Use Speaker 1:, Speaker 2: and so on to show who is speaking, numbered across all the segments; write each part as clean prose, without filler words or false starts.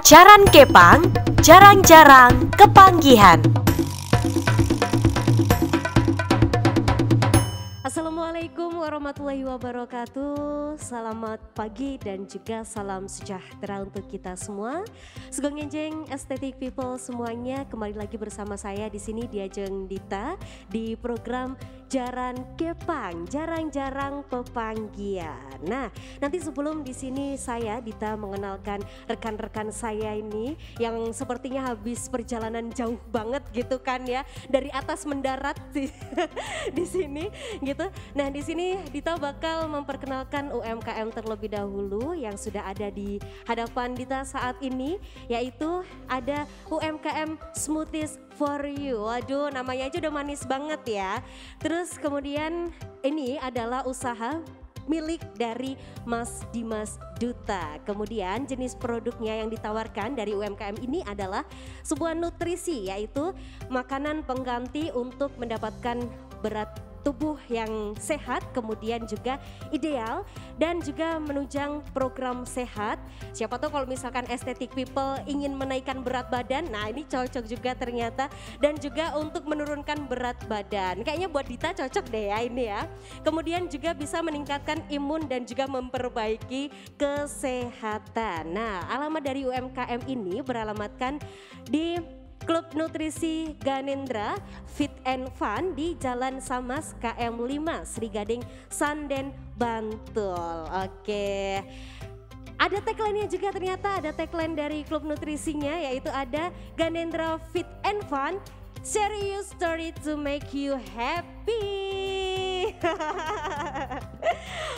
Speaker 1: Jaran Kepang, jarang-jarang kepanggihan. Assalamualaikum warahmatullahi wabarakatuh. Selamat pagi dan juga salam sejahtera untuk kita semua. Sugeng Enjeng Estetik People semuanya, kembali lagi bersama saya di sini Diajeng Dita di program Jaran Kepang, jarang-jarang pepanggian. Nah, nanti sebelum di sini saya Dita mengenalkan rekan-rekan saya ini yang sepertinya habis perjalanan jauh banget gitu kan ya, dari atas mendarat di sini gitu. Nah, di sini Dita bakal memperkenalkan UMKM terlebih dahulu yang sudah ada di hadapan Dita saat ini, yaitu ada UMKM Smoothies for You. Waduh, namanya aja udah manis banget ya. Terus kemudian ini adalah usaha milik dari Mas Dimas Duta. Kemudian jenis produknya yang ditawarkan dari UMKM ini adalah sebuah nutrisi, yaitu makanan pengganti untuk mendapatkan berat tubuh yang sehat, kemudian juga ideal dan juga menunjang program sehat. Siapa tahu kalau misalkan estetik people ingin menaikkan berat badan, nah ini cocok juga ternyata, dan juga untuk menurunkan berat badan. Kayaknya buat Dita cocok deh ya ini ya. Kemudian juga bisa meningkatkan imun dan juga memperbaiki kesehatan. Nah, alamat dari UMKM ini beralamatkan di Klub Nutrisi Ganendra Fit and Fun di Jalan Samas KM 5 Sri Gading Sanden Bantul. Oke. Ada tagline-nya juga ternyata, ada tagline dari klub nutrisinya, yaitu ada Ganendra Fit and Fun, serious story to make you happy.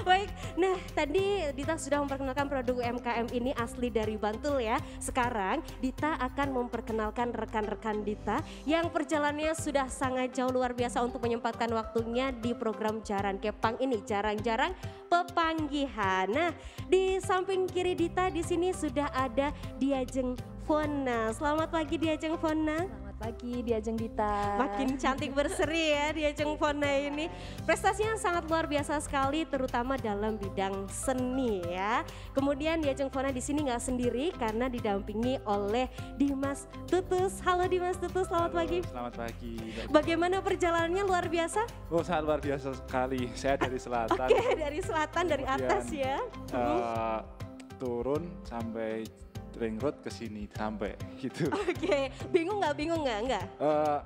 Speaker 1: Baik, nah tadi Dita sudah memperkenalkan produk UMKM ini asli dari Bantul ya. Sekarang Dita akan memperkenalkan rekan-rekan Dita yang perjalanannya sudah sangat jauh luar biasa untuk menyempatkan waktunya di program Jaran Kepang ini, jarang-jarang pepanggihan. Nah, di samping kiri Dita di sini sudah ada Diajeng Fona. Selamat pagi Diajeng Fona.
Speaker 2: Pagi Diajeng Dita.
Speaker 1: Makin cantik berseri ya Diajeng Fona ini. Prestasinya sangat luar biasa sekali, terutama dalam bidang seni ya. Kemudian Diajeng Fona di sini nggak sendiri karena didampingi oleh Dimas Tutus. Halo Dimas Tutus, selamat pagi.
Speaker 3: Selamat pagi.
Speaker 1: Bagaimana perjalanannya, luar biasa?
Speaker 3: Oh, sangat luar biasa sekali. Saya dari selatan.
Speaker 1: Oke, dari selatan, dari atas ya.
Speaker 3: Turun sampai ring road ke sini sampai gitu.
Speaker 1: Oke, bingung nggak?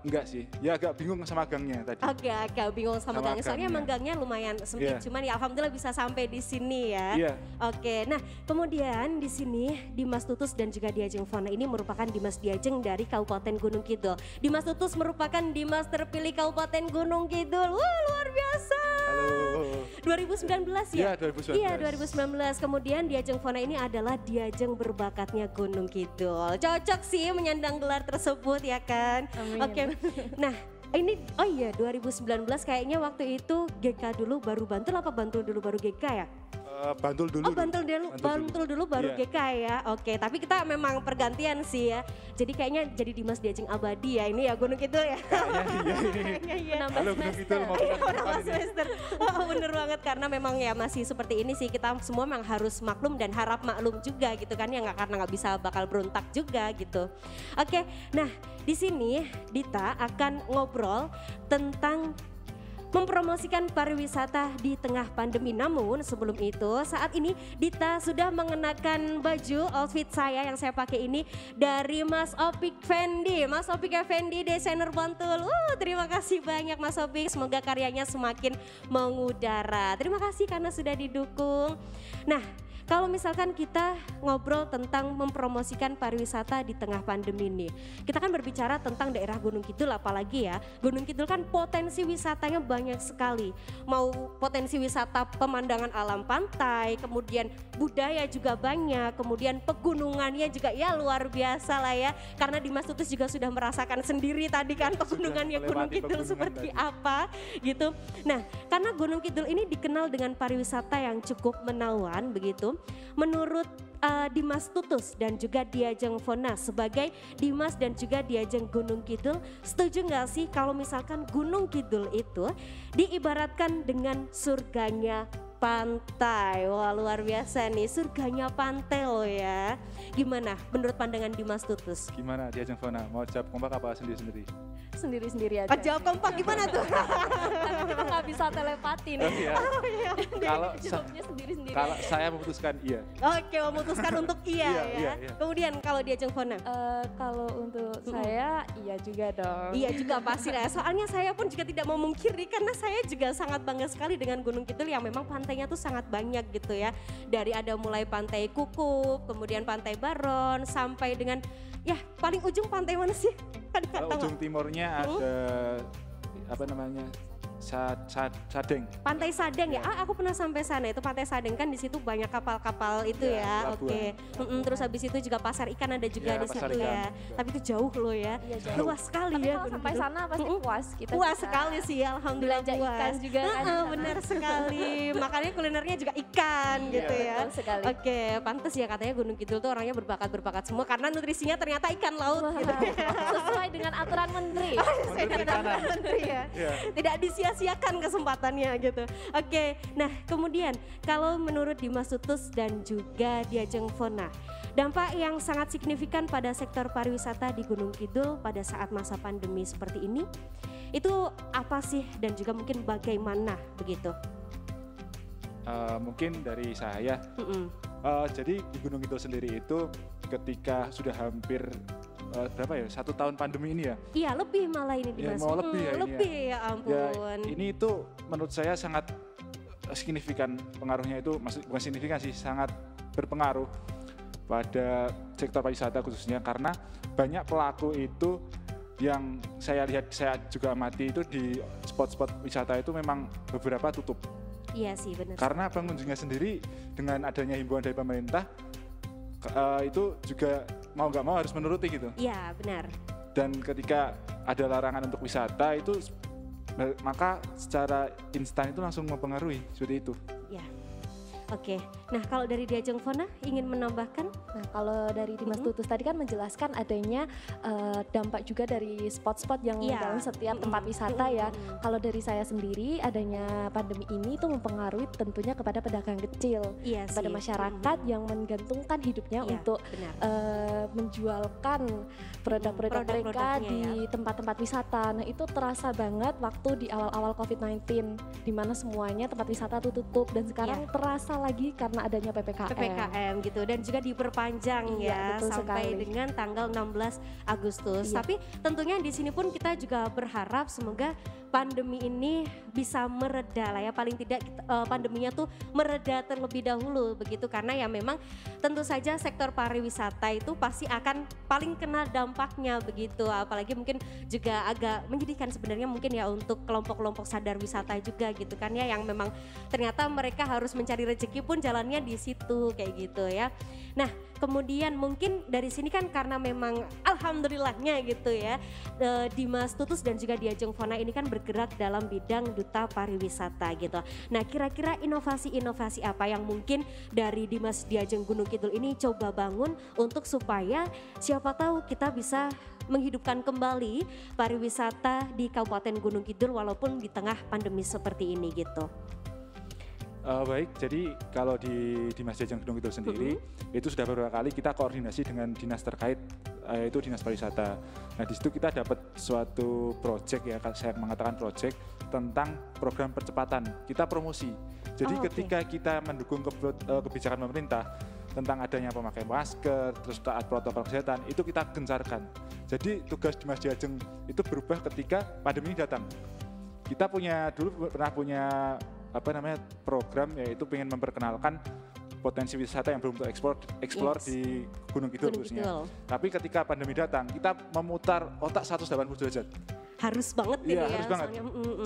Speaker 3: Enggak sih, ya agak bingung sama gangnya tadi.
Speaker 1: Oke, agak bingung sama gangnya. Soalnya emang gangnya lumayan sempit, cuman ya alhamdulillah bisa sampai di sini ya.
Speaker 3: Iya.
Speaker 1: Oke, nah kemudian di sini Dimas Tutus dan juga Diajeng Fona ini merupakan Dimas Diajeng dari Kabupaten Gunung Kidul. Dimas Tutus merupakan Dimas terpilih Kabupaten Gunung Kidul. Wah, luar biasa.
Speaker 3: Halo.
Speaker 1: 2019 ya?
Speaker 3: Iya, 2019.
Speaker 1: Iya, 2019. Kemudian Diajeng Fona ini adalah Diajeng berbakatnya Gunung Kidul. Cocok sih menyandang gelar tersebut ya kan?
Speaker 2: Amin.
Speaker 1: Oke. Nah, ini oh iya 2019 kayaknya waktu itu GK dulu baru Bantul, apa Bantul dulu baru GK ya?
Speaker 3: Bantul dulu.
Speaker 1: Oh Bantul dulu baru
Speaker 3: Iya.
Speaker 1: GK ya. Oke, tapi kita memang pergantian sih ya. Jadi kayaknya jadi Dimas Diajeng abadi ya ini ya Gunung Kidul ya. Kayaknya iya.
Speaker 3: Halo Gunung Kidul, mau
Speaker 1: Iya,
Speaker 3: kapan
Speaker 1: menambah
Speaker 3: ini?
Speaker 1: semester. Oh, bener banget karena memang ya masih seperti ini sih, kita semua memang harus maklum dan harap maklum juga gitu kan ya, nggak, karena nggak bisa bakal berontak juga gitu. Oke, nah di sini Dita akan ngobrol tentang mempromosikan pariwisata di tengah pandemi. Namun sebelum itu, saat ini Dita sudah mengenakan baju outfit saya yang saya pakai ini dari Mas Opik Fendi. Mas Opik Fendi, desainer Bantul. Terima kasih banyak Mas Opik, semoga karyanya semakin mengudara. Terima kasih karena sudah didukung. Nah, kalau misalkan kita ngobrol tentang mempromosikan pariwisata di tengah pandemi ini, kita kan berbicara tentang daerah Gunung Kidul, apalagi ya. Gunung Kidul kan potensi wisatanya banyak sekali. Mau potensi wisata pemandangan alam pantai, kemudian budaya juga banyak, kemudian pegunungannya juga ya luar biasa lah ya. Karena Dimas Tutus juga sudah merasakan sendiri tadi kan pegunungannya Gunung Kidul seperti apa gitu. Nah, karena Gunung Kidul ini dikenal dengan pariwisata yang cukup menawan begitu. Menurut Dimas Tutus dan juga Diajeng Fona sebagai Dimas dan juga Diajeng Gunung Kidul, setuju nggak sih kalau misalkan Gunung Kidul itu diibaratkan dengan surganya pantai? Wah, luar biasa nih, surganya pantai loh ya. Gimana menurut pandangan Dimas Tutus?
Speaker 3: Gimana diajeng Fona? Mau jawab kompak apa sendiri-sendiri?
Speaker 2: Sendiri-sendiri aja.
Speaker 1: Jawab kompak gimana tuh?
Speaker 2: Karena kita nggak bisa telepati nih.
Speaker 3: Iya. Kalau
Speaker 2: Jawabnya sendiri-sendiri.
Speaker 3: kalau saya memutuskan iya.
Speaker 1: Oke, memutuskan untuk iya
Speaker 3: Iya,
Speaker 1: ya.
Speaker 3: iya.
Speaker 1: Kemudian kalau diajeng Fona?
Speaker 2: Kalau untuk saya, iya juga dong.
Speaker 1: Iya juga pasti lah. Soalnya saya pun juga tidak memungkiri karena saya juga sangat bangga sekali dengan Gunung Kidul yang memang pantainya tuh sangat banyak gitu ya. Dari ada mulai pantai Kukup, kemudian pantai Baron, sampai dengan ya paling ujung pantai mana sih? Kan nggak
Speaker 3: Kalau
Speaker 1: tahu.
Speaker 3: ujung timurnya ada apa namanya? Sadeng.
Speaker 1: Pantai Sadeng ya. Aku pernah sampai sana. Itu Pantai Sadeng kan di situ banyak kapal-kapal itu
Speaker 3: Ya,
Speaker 1: ya. Oke. Terus habis itu juga pasar ikan ada juga
Speaker 3: Ya,
Speaker 1: di
Speaker 3: pasar
Speaker 1: situ
Speaker 3: ikan
Speaker 1: ya.
Speaker 3: juga.
Speaker 1: Tapi itu jauh loh ya.
Speaker 2: Iya, jauh.
Speaker 1: Luas sekali
Speaker 2: Tapi
Speaker 1: ya.
Speaker 2: kalau
Speaker 1: Gunung
Speaker 2: sampai
Speaker 1: Kidul.
Speaker 2: sana pasti puas. Kita
Speaker 1: Puas
Speaker 2: bisa
Speaker 1: sekali sih, alhamdulillah
Speaker 2: belanja
Speaker 1: puas.
Speaker 2: ikan juga kan di sana.
Speaker 1: Benar sekali. Makanya kulinernya juga ikan gitu ya.
Speaker 2: Betul sekali.
Speaker 1: Oke, pantas ya katanya Gunung Kidul tuh orangnya berbakat-berbakat semua karena nutrisinya ternyata ikan laut gitu.
Speaker 2: Sesuai dengan aturan menteri.
Speaker 1: Saya tidak menteri ya.
Speaker 3: Iya.
Speaker 1: Tidak disia-siakan kesempatannya gitu. Oke, nah kemudian kalau menurut Dimas Tutus dan juga Diajeng Fona, dampak yang sangat signifikan pada sektor pariwisata di Gunung Kidul pada saat masa pandemi seperti ini, itu apa sih dan juga mungkin bagaimana begitu?
Speaker 3: Mungkin dari saya.
Speaker 1: Mm-mm.
Speaker 3: Jadi di Gunung Kidul sendiri itu ketika sudah hampir berapa ya 1 tahun pandemi ini ya.
Speaker 1: Iya lebih malah ini
Speaker 3: Ya,
Speaker 1: Dimas.
Speaker 3: mau lebih ya ini
Speaker 1: lebih ya ampun.
Speaker 3: Ya, ini itu menurut saya sangat signifikan pengaruhnya itu, bukan signifikan sih, sangat berpengaruh pada sektor pariwisata khususnya karena banyak pelaku itu yang saya lihat, saya juga amati itu di spot-spot wisata itu memang beberapa tutup.
Speaker 1: Iya sih benar.
Speaker 3: Karena pengunjungnya sendiri dengan adanya himbauan dari pemerintah itu juga mau nggak mau harus menuruti gitu.
Speaker 1: Iya benar.
Speaker 3: Dan ketika ada larangan untuk wisata itu maka secara instan itu langsung mempengaruhi seperti itu.
Speaker 1: Ya. Oke. Nah kalau dari Diajeng Fona ingin menambahkan?
Speaker 2: Nah, kalau dari Dimas Tutus tadi kan menjelaskan adanya dampak juga dari spot-spot yang
Speaker 1: Iya.
Speaker 2: dalam setiap tempat wisata ya. Kalau dari saya sendiri adanya pandemi ini itu mempengaruhi tentunya kepada pedagang kecil,
Speaker 1: Iya
Speaker 2: kepada
Speaker 1: sih.
Speaker 2: masyarakat yang menggantungkan hidupnya
Speaker 1: Iya,
Speaker 2: untuk
Speaker 1: benar.
Speaker 2: menjualkan produk-produk mereka
Speaker 1: Produk-produknya
Speaker 2: di tempat-tempat wisata. Nah, itu terasa banget waktu di awal-awal COVID-19 di mana semuanya tempat wisata tuh tutup dan sekarang terasa lagi karena adanya PPKM.
Speaker 1: PPKM gitu dan juga diperpanjang
Speaker 2: Iya,
Speaker 1: ya
Speaker 2: betul
Speaker 1: sampai
Speaker 2: sekali.
Speaker 1: dengan tanggal 16 Agustus.
Speaker 2: Iya.
Speaker 1: Tapi tentunya di sini pun kita juga berharap semoga pandemi ini bisa mereda lah ya, paling tidak pandeminya tuh mereda terlebih dahulu begitu karena ya memang tentu saja sektor pariwisata itu pasti akan paling kena dampaknya begitu, apalagi mungkin juga agak menyedihkan sebenarnya mungkin ya untuk kelompok-kelompok sadar wisata juga gitu kan ya yang memang ternyata mereka harus mencari rezeki pun jalannya di situ kayak gitu ya. Nah kemudian mungkin dari sini kan karena memang alhamdulillahnya gitu ya Dimas Tutus dan juga Diajeng Fona ini kan bergerak dalam bidang duta pariwisata gitu. Nah kira-kira inovasi-inovasi apa yang mungkin dari Dimas Diajeng Gunung Kidul ini coba bangun untuk supaya siapa tahu kita bisa menghidupkan kembali pariwisata di Kabupaten Gunung Kidul walaupun di tengah pandemi seperti ini gitu.
Speaker 3: Baik, jadi kalau di Dinas Diajeng Gunung Kidul sendiri itu sudah beberapa kali kita koordinasi dengan dinas terkait yaitu dinas pariwisata. Nah di situ kita dapat suatu project ya, saya mengatakan project tentang program percepatan kita promosi. Jadi ketika kita mendukung kebijakan pemerintah tentang adanya pemakaian masker, terus taat protokol kesehatan, itu kita gencarkan. Jadi tugas Dimas Diajeng itu berubah ketika pandemi ini datang. Kita dulu pernah punya program yaitu ingin memperkenalkan potensi wisata yang belum tereksplor di Gunung Kidul khususnya. Tapi ketika pandemi datang, kita memutar otak 180 derajat.
Speaker 1: Harus banget ini
Speaker 3: Iya,
Speaker 1: ya.
Speaker 3: harus banget.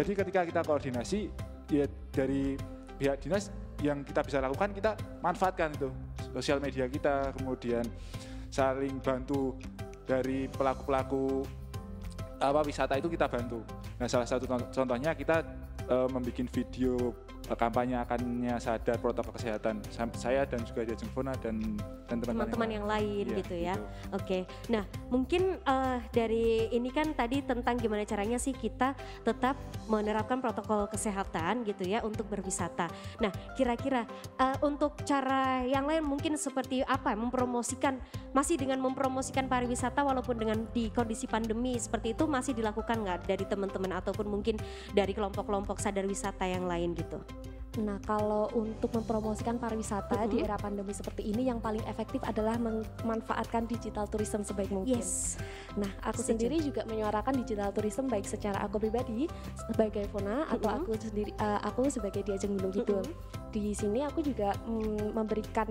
Speaker 3: Jadi ketika kita koordinasi ya dari pihak dinas yang kita bisa lakukan, kita manfaatkan itu sosial media kita, kemudian saling bantu dari pelaku-pelaku wisata itu kita bantu. Nah salah satu contohnya kita membuat video kampanye akannya sadar protokol kesehatan saya dan juga Diajeng Fona dan teman-teman
Speaker 1: yang lain
Speaker 3: ya,
Speaker 1: gitu ya.
Speaker 3: gitu.
Speaker 1: Oke, nah mungkin dari ini kan tadi tentang gimana caranya sih kita tetap menerapkan protokol kesehatan gitu ya untuk berwisata. Nah kira-kira untuk cara yang lain mungkin seperti apa masih dengan mempromosikan pariwisata walaupun dengan di kondisi pandemi seperti itu masih dilakukan nggak dari teman-teman ataupun mungkin dari kelompok-kelompok sadar wisata yang lain gitu?
Speaker 2: Nah, kalau untuk mempromosikan pariwisata di era pandemi seperti ini yang paling efektif adalah memanfaatkan digital tourism sebaik mungkin.
Speaker 1: Yes.
Speaker 2: Nah, aku sendiri juga menyuarakan digital tourism baik secara aku pribadi sebagai Fona atau aku sebagai Diajeng Gunung Kidul. Di sini aku juga memberikan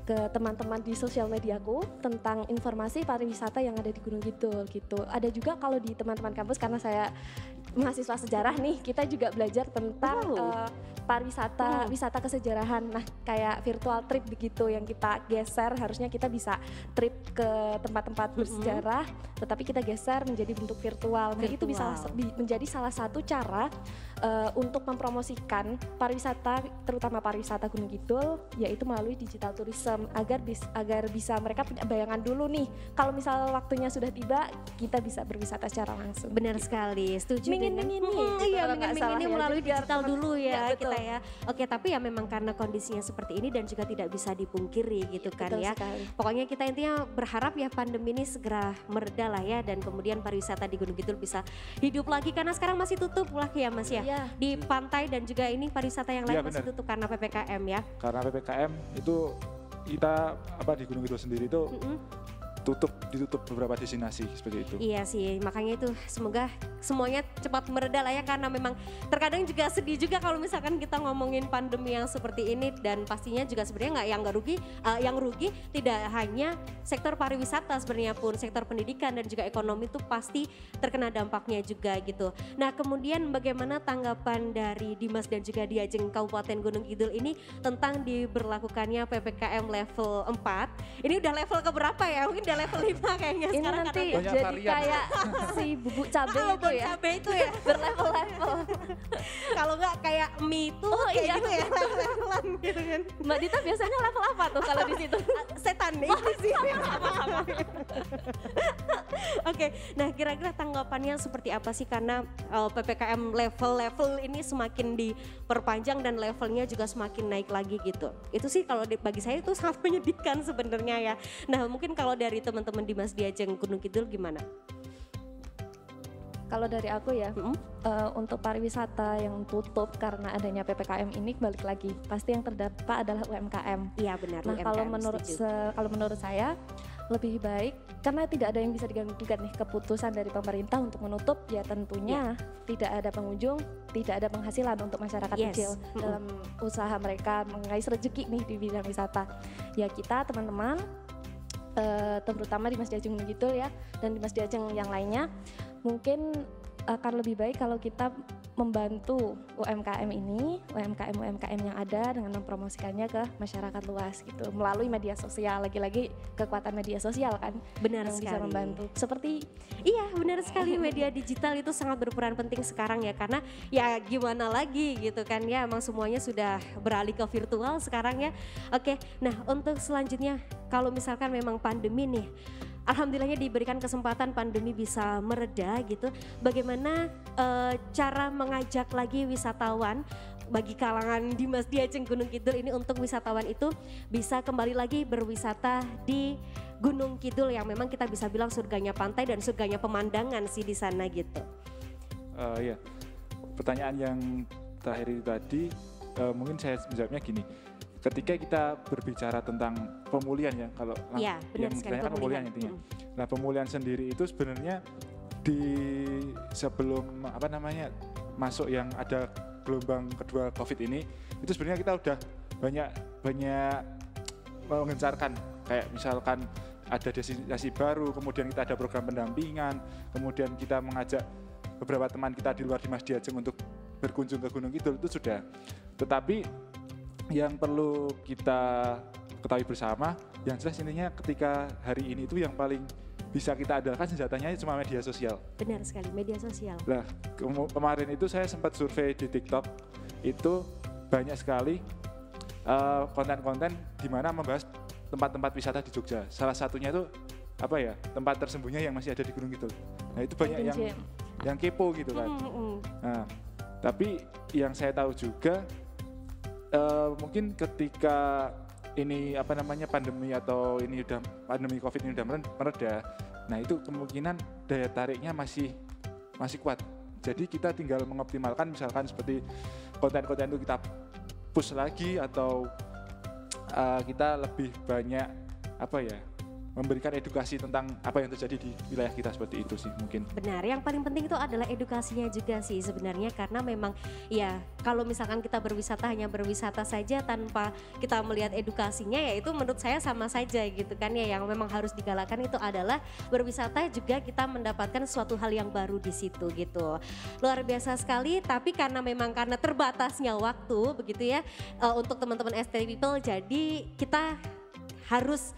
Speaker 2: ke teman-teman di sosial mediaku tentang informasi pariwisata yang ada di Gunung Kidul gitu. Ada juga kalau di teman-teman kampus karena saya mahasiswa sejarah nih, kita juga belajar tentang pariwisata, wisata kesejarahan. Nah, kayak virtual trip begitu yang kita geser, harusnya kita bisa trip ke tempat-tempat bersejarah, tetapi kita geser menjadi bentuk virtual. Nah, itu bisa menjadi salah satu cara untuk mempromosikan pariwisata, terutama pariwisata Gunung Kidul, yaitu melalui digital tourism agar bisa mereka punya bayangan dulu nih. Kalau misal waktunya sudah tiba, kita bisa berwisata secara langsung.
Speaker 1: Benar sekali, setuju.
Speaker 2: Iya,
Speaker 1: ini melalui digital dulu ya kita ya. Oke, tapi ya memang karena kondisinya seperti ini dan juga tidak bisa dipungkiri gitu kan ya.
Speaker 2: Sekali.
Speaker 1: Pokoknya kita intinya berharap ya pandemi ini segera mereda lah ya dan kemudian pariwisata di Gunung Kidul bisa hidup lagi karena sekarang masih tutup lah ya Mas ya.
Speaker 2: Iya.
Speaker 1: Di pantai dan juga ini pariwisata yang lain masih tutup karena PPKM ya.
Speaker 3: Karena PPKM itu kita di Gunung Kidul sendiri itu ditutup beberapa destinasi seperti itu.
Speaker 1: Iya sih, makanya itu semoga semuanya cepat mereda lah ya karena memang terkadang juga sedih juga kalau misalkan kita ngomongin pandemi yang seperti ini dan pastinya juga sebenarnya yang rugi tidak hanya sektor pariwisata sebenarnya pun sektor pendidikan dan juga ekonomi itu pasti terkena dampaknya juga gitu. Nah kemudian bagaimana tanggapan dari Dimas dan juga Diajeng Kabupaten Gunung Kidul ini tentang diberlakukannya PPKM level 4? Ini udah level keberapa ya? Mungkin level 5 kayaknya
Speaker 2: ini
Speaker 1: sekarang
Speaker 2: nanti
Speaker 1: karena
Speaker 2: jadi kayak si bubuk cabai itu ya.
Speaker 1: Cabai itu ya
Speaker 2: berlevel-level.
Speaker 1: Kalau nggak kayak mie itu kayak gitu ya level-levelan gitu kan.
Speaker 2: Mbak Dita biasanya level apa tuh kalau di situ?
Speaker 1: Setan nih sih. Oke, nah kira-kira tanggapannya seperti apa sih karena PPKM level-level ini semakin diperpanjang dan levelnya juga semakin naik lagi gitu. Itu sih kalau bagi saya itu sangat menyedihkan sebenarnya ya. Nah mungkin kalau dari teman-teman Dimas Diajeng Gunung Kidul gimana?
Speaker 2: Kalau dari aku ya, untuk pariwisata yang tutup karena adanya PPKM ini balik lagi, pasti yang terdampak adalah UMKM.
Speaker 1: Iya benar.
Speaker 2: Nah kalau menurut saya lebih baik karena tidak ada yang bisa diganggu-gugat nih keputusan dari pemerintah untuk menutup ya tentunya tidak ada pengunjung, tidak ada penghasilan untuk masyarakat kecil dalam usaha mereka mengais rezeki nih di bidang wisata. Ya kita teman-teman terutama Dimas Diajeng Gunung Kidul ya dan Dimas Diajeng yang lainnya mungkin akan lebih baik kalau kita membantu UMKM yang ada dengan mempromosikannya ke masyarakat luas gitu melalui media sosial, lagi-lagi kekuatan media sosial kan
Speaker 1: benar
Speaker 2: yang
Speaker 1: sekali.
Speaker 2: Bisa membantu seperti
Speaker 1: iya benar sekali media digital itu sangat berperan penting sekarang ya karena ya gimana lagi gitu kan ya emang semuanya sudah beralih ke virtual sekarang ya. Oke, nah untuk selanjutnya kalau misalkan memang pandemi nih alhamdulillahnya diberikan kesempatan pandemi bisa mereda gitu. Bagaimana cara mengajak lagi wisatawan bagi kalangan Dimas Diajeng Gunung Kidul ini untuk wisatawan itu bisa kembali lagi berwisata di Gunung Kidul yang memang kita bisa bilang surganya pantai dan surganya pemandangan sih di sana gitu.
Speaker 3: Ya, pertanyaan yang terakhir itu tadi mungkin saya menjawabnya gini. Ketika kita berbicara tentang pemulihan ya, kalau yang sebenarnya kan pemulihan intinya. Nah pemulihan sendiri itu sebenarnya sebelum masuk yang ada gelombang kedua COVID ini, itu sebenarnya kita udah banyak mengencarkan kayak misalkan ada destinasi baru, kemudian kita ada program pendampingan, kemudian kita mengajak beberapa teman kita di luar Dimas Diajeng untuk berkunjung ke Gunung Kidul itu sudah. Tetapi yang perlu kita ketahui bersama, yang jelas intinya ketika hari ini itu yang paling bisa kita andalkan senjatanya cuma media sosial.
Speaker 1: Benar sekali, media sosial.
Speaker 3: Nah kemarin itu saya sempat survei di TikTok, itu banyak sekali konten-konten di mana membahas tempat-tempat wisata di Jogja. Salah satunya itu apa ya, tempat tersembunyi yang masih ada di Gunung Kidul. Nah itu banyak yang kepo gitu kan. Nah, tapi yang saya tahu juga mungkin ketika ini apa namanya pandemi atau ini udah pandemi COVID ini udah mereda, nah itu kemungkinan daya tariknya masih kuat. Jadi kita tinggal mengoptimalkan misalkan seperti konten-konten itu kita push lagi atau kita lebih banyak apa ya, memberikan edukasi tentang apa yang terjadi di wilayah kita, seperti itu sih mungkin.
Speaker 1: Benar, yang paling penting itu adalah edukasinya juga sih sebenarnya, karena memang ya kalau misalkan kita berwisata hanya berwisata saja tanpa kita melihat edukasinya, ya itu menurut saya sama saja gitu kan ya. Yang memang harus digalakkan itu adalah berwisata juga kita mendapatkan suatu hal yang baru di situ gitu. Luar biasa sekali, tapi karena terbatasnya waktu begitu ya untuk teman-teman ST People, jadi kita harus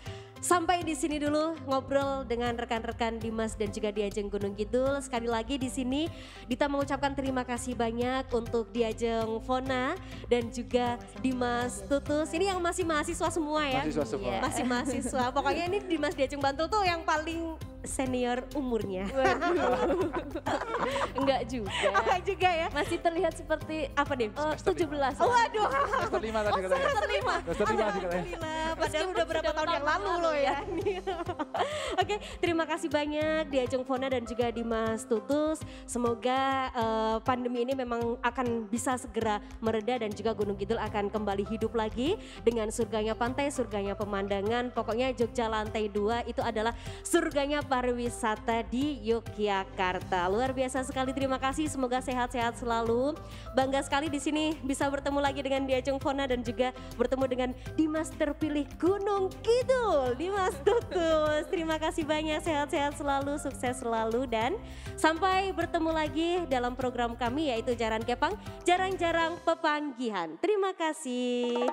Speaker 1: sampai di sini dulu ngobrol dengan rekan-rekan Dimas dan juga Diajeng Gunung Kidul. Sekali lagi di sini Dita mengucapkan terima kasih banyak untuk Diajeng Fona dan juga Dimas Tutus. Ini yang masih mahasiswa semua ya?
Speaker 3: Mahasiswa semua.
Speaker 1: Ya. Masih mahasiswa. Pokoknya ini Dimas Diajeng Bantul tuh yang paling senior umurnya.
Speaker 2: Enggak juga.
Speaker 1: Enggak juga ya?
Speaker 2: Masih terlihat seperti
Speaker 1: apa nih?
Speaker 2: 17.
Speaker 1: Waduh.
Speaker 3: Semester 5 tadi katanya.
Speaker 1: Semester 5.
Speaker 3: Semester 5 tadi katanya.
Speaker 1: Padahal udah berapa tahun yang lalu loh ya. Oke, terima kasih banyak Diajeng Fona dan juga Dimas Tutus. Semoga pandemi ini memang akan bisa segera mereda dan juga Gunung Kidul akan kembali hidup lagi dengan surganya pantai, surganya pemandangan. Pokoknya Jogja lantai 2 itu adalah surganya pariwisata di Yogyakarta. Luar biasa sekali, terima kasih. Semoga sehat-sehat selalu. Bangga sekali di sini bisa bertemu lagi dengan Diajeng Fona dan juga bertemu dengan Dimas terpilih Gunung Kidul, Dimas Tutus. Terima kasih banyak, sehat-sehat selalu, sukses selalu, dan sampai bertemu lagi dalam program kami yaitu Jaran Kepang, Jarang-Jarang Pepanggihan. Terima kasih.